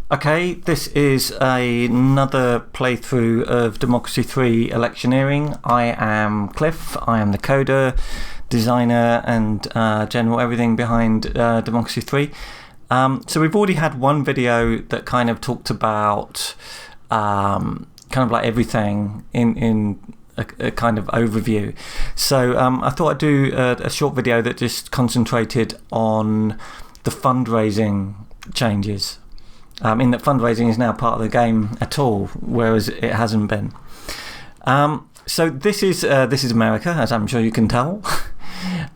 Okay, this is another playthrough of Democracy 3 Electioneering. I am Cliff. I am the coder, designer and general everything behind Democracy 3. So we've already had one video that kind of talked about kind of like everything in a kind of overview. So I thought I'd do a short video that just concentrated on the fundraising changes. In that fundraising is now part of the game at all, whereas it hasn't been. So this is America, as I'm sure you can tell.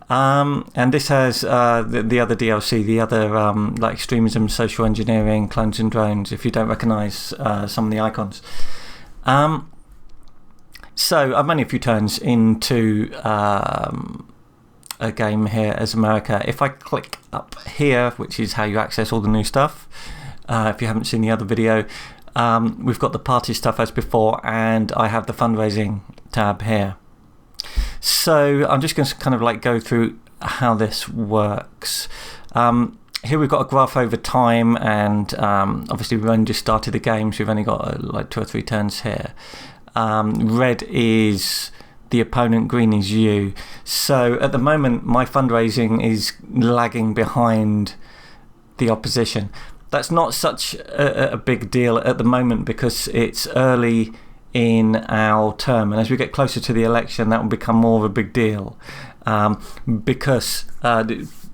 And this has the other DLC, the other like extremism, social engineering, clones and drones, if you don't recognise some of the icons. So I'm only a few turns into a game here as America. If I click up here, which is how you access all the new stuff, if you haven't seen the other video, we've got the party stuff as before, and I have the fundraising tab here. So I'm just going to kind of like go through how this works. Here we've got a graph over time, and obviously we've only just started the game, so we've only got like 2 or 3 turns here. Red is the opponent, green is you. So at the moment my fundraising is lagging behind the opposition. That's not such a big deal at the moment because it's early in our term, and as we get closer to the election that will become more of a big deal because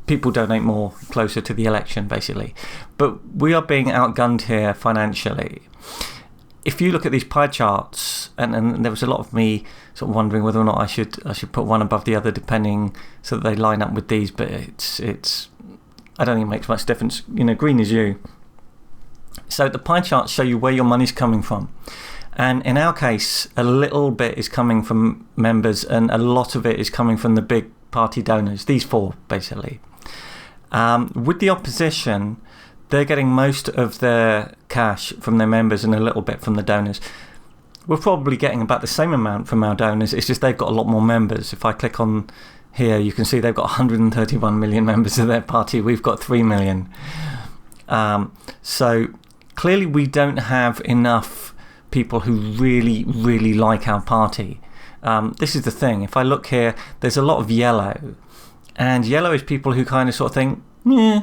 people donate more closer to the election basically. But we are being outgunned here financially. If you look at these pie charts, and there was a lot of me sort of wondering whether or not I should put one above the other depending so that they line up with these, but it's I don't think it makes much difference. You know, green is you. So the pie charts show you where your money's coming from. And in our case, a little bit is coming from members and a lot of it is coming from the big party donors, these 4 basically. With the opposition, they're getting most of their cash from their members and a little bit from the donors. We're probably getting about the same amount from our donors, it's just they've got a lot more members. If I click on here, you can see they've got 131 million members of their party. We've got 3 million. So clearly we don't have enough people who really, really like our party. This is the thing. If I look here, there's a lot of yellow. And yellow is people who kind of sort of think, yeah.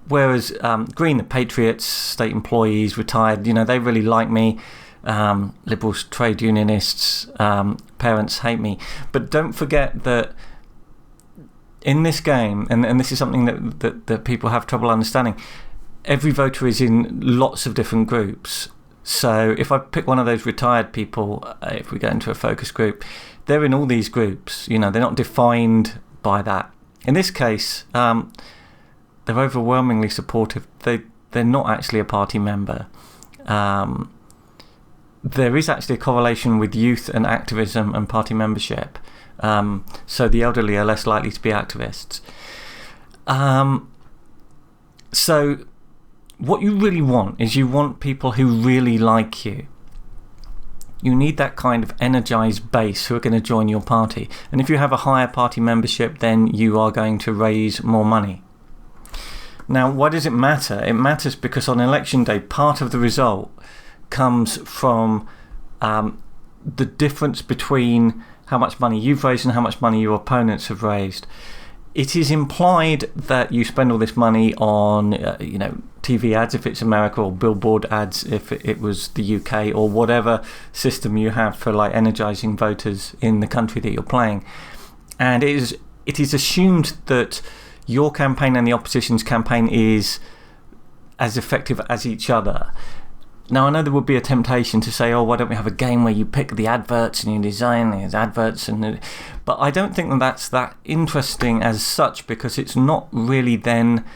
Whereas green, the patriots, state employees, retired, you know, they really like me. Liberals, trade unionists, parents hate me. But don't forget that in this game, and this is something that people have trouble understanding, every voter is in lots of different groups. So if I pick one of those retired people, if we go into a focus group, they're in all these groups. You know, they're not defined by that. In this case, they're overwhelmingly supportive. They're not actually a party member. There is actually a correlation with youth and activism and party membership. So the elderly are less likely to be activists. So what you really want is you want people who really like you. You need that kind of energized base who are going to join your party. And if you have a higher party membership, then you are going to raise more money. Now, why does it matter? It matters because on election day, part of the result comes from the difference between how much money you've raised and how much money your opponents have raised. It is implied that you spend all this money on you know, TV ads if it's America, or billboard ads if it was the UK, or whatever system you have for like energizing voters in the country that you're playing. And it is assumed that your campaign and the opposition's campaign is as effective as each other. Now, I know there would be a temptation to say, oh, why don't we have a game where you pick the adverts and you design these adverts? But I don't think that's that interesting as such, because it's not really then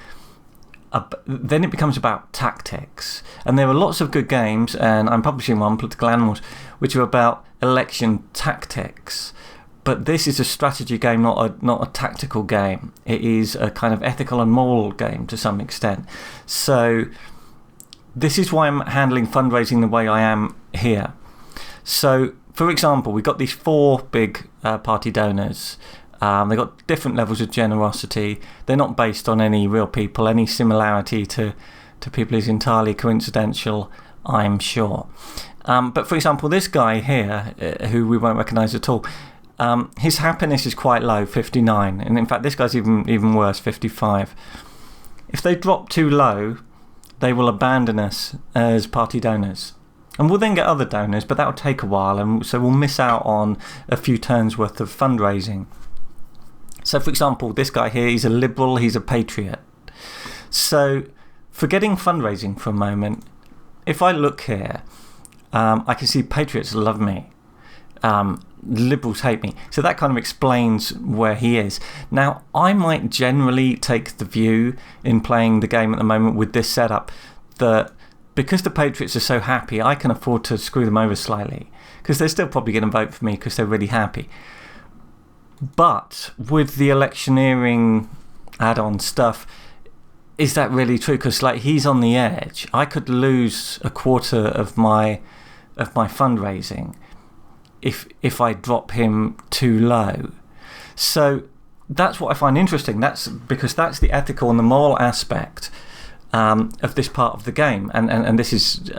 it becomes about tactics. And there are lots of good games, and I'm publishing one, Political Animals, which are about election tactics. But this is a strategy game, not a tactical game. It is a kind of ethical and moral game to some extent. So this is why I'm handling fundraising the way I am here. So, for example, we've got these 4 big party donors. They've got different levels of generosity. They're not based on any real people, any similarity to to people is entirely coincidental, I'm sure. But for example, this guy here, who we won't recognise at all, his happiness is quite low, 59. And in fact, this guy's even worse, 55. If they drop too low, they will abandon us as party donors. And we'll then get other donors, but that will take a while, and so we'll miss out on a few turns worth of fundraising. So, for example, this guy here, he's a liberal, he's a patriot. So, forgetting fundraising for a moment, if I look here, I can see patriots love me. Liberals hate me. So that kind of explains where he is. Now, I might generally take the view in playing the game at the moment with this setup that because the patriots are so happy, I can afford to screw them over slightly, because they're still probably going to vote for me because they're really happy. But with the electioneering add-on stuff, is that really true? Because like, he's on the edge. I could lose a quarter of my fundraising if I drop him too low. So that's what I find interesting. That's because that's the ethical and the moral aspect of this part of the game, and this is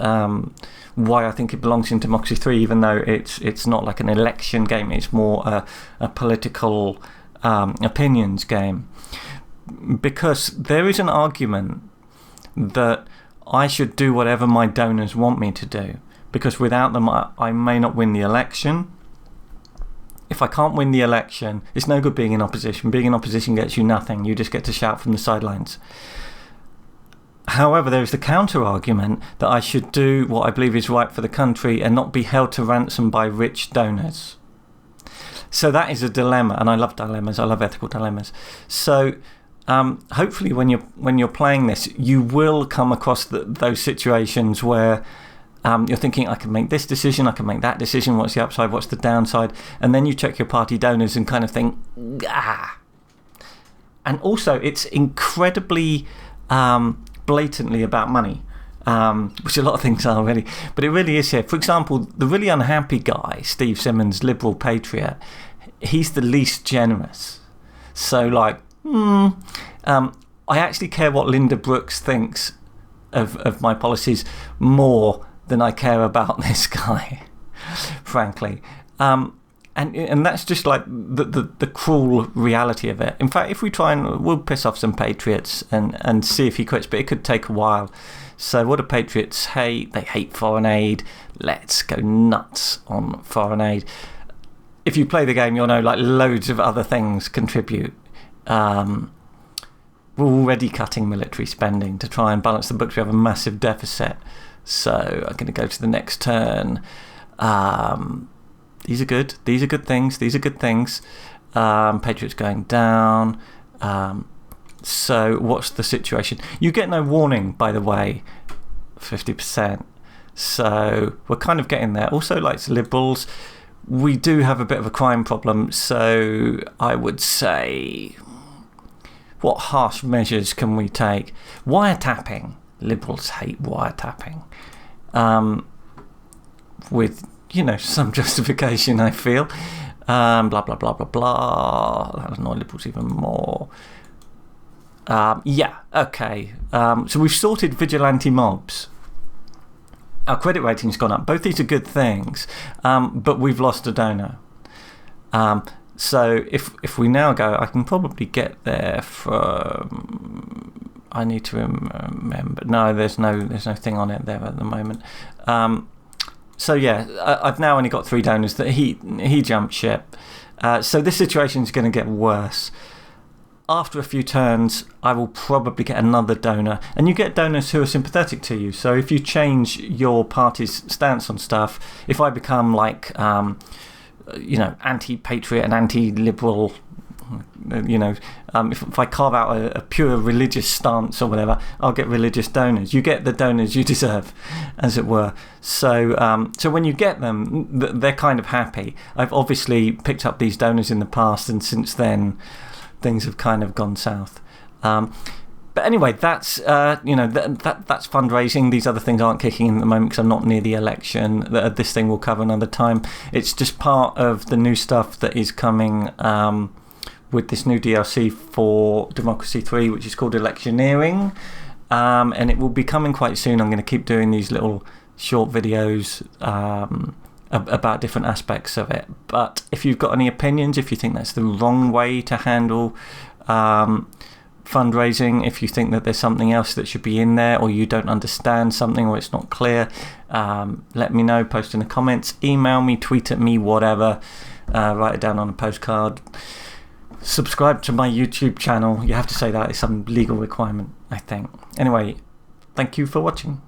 why I think it belongs in Democracy 3, even though it's not like an election game. It's more a political opinions game, because there is an argument that I should do whatever my donors want me to do, because without them I may not win the election. If I can't win the election, it's no good being in opposition. Being in opposition gets you nothing. You just get to shout from the sidelines. However, there is the counter-argument that I should do what I believe is right for the country and not be held to ransom by rich donors. So that is a dilemma, and I love dilemmas. I love ethical dilemmas. So hopefully when you're playing this, you will come across those situations where you're thinking, I can make this decision, I can make that decision, what's the upside, what's the downside? And then you check your party donors and kind of think, ah. And also, it's incredibly blatantly about money, which a lot of things are really, but it really is here. For example, the really unhappy guy, Steve Simmons, liberal patriot, he's the least generous. So like, I actually care what Linda Brooks thinks of my policies more than I care about this guy, frankly. And that's just like the cruel reality of it. In fact, if we try we'll piss off some patriots and see if he quits, but it could take a while. So what do patriots hate? They hate foreign aid. Let's go nuts on foreign aid. If you play the game, you'll know like loads of other things contribute. We're already cutting military spending to try and balance the books. We have a massive deficit. So I'm going to go to the next turn. These are good. These are good things. These are good things. Patriots going down. So what's the situation? You get no warning, by the way. 50%. So we're kind of getting there. Also, like Liberals, we do have a bit of a crime problem. So I would say, what harsh measures can we take? Wiretapping. Liberals hate wiretapping. With, some justification, I feel. Blah, blah, blah, blah, blah. That'll annoy Liberals even more. Yeah, okay. So we've sorted vigilante mobs. Our credit rating's gone up. Both these are good things, but we've lost a donor. So if we now go, I can probably get there from... I need to remember. No, there's no thing on it there at the moment. So yeah, I've now only got 3 donors that he jumped ship. So this situation is going to get worse. After a few turns, I will probably get another donor, and you get donors who are sympathetic to you. So if you change your party's stance on stuff, if I become like anti-patriot and anti-liberal, if I carve out a pure religious stance or whatever, I'll get religious donors. You get the donors you deserve, as it were. So when you get them, they're kind of happy. I've obviously picked up these donors in the past, and since then things have kind of gone south. But anyway, that's that's fundraising. These other things aren't kicking in at the moment because I'm not near the election. This thing we'll cover another time. It's just part of the new stuff that is coming with this new DLC for Democracy 3, which is called Electioneering. and it will be coming quite soon. I'm going to keep doing these little short videos about different aspects of it. But if you've got any opinions, if you think that's the wrong way to handle fundraising, if you think that there's something else that should be in there, or you don't understand something, or it's not clear, let me know. Post in the comments, email me, tweet at me, whatever. Write it down on a postcard. Subscribe to my YouTube channel. You have to say that, it's some legal requirement, I think. Anyway, thank you for watching.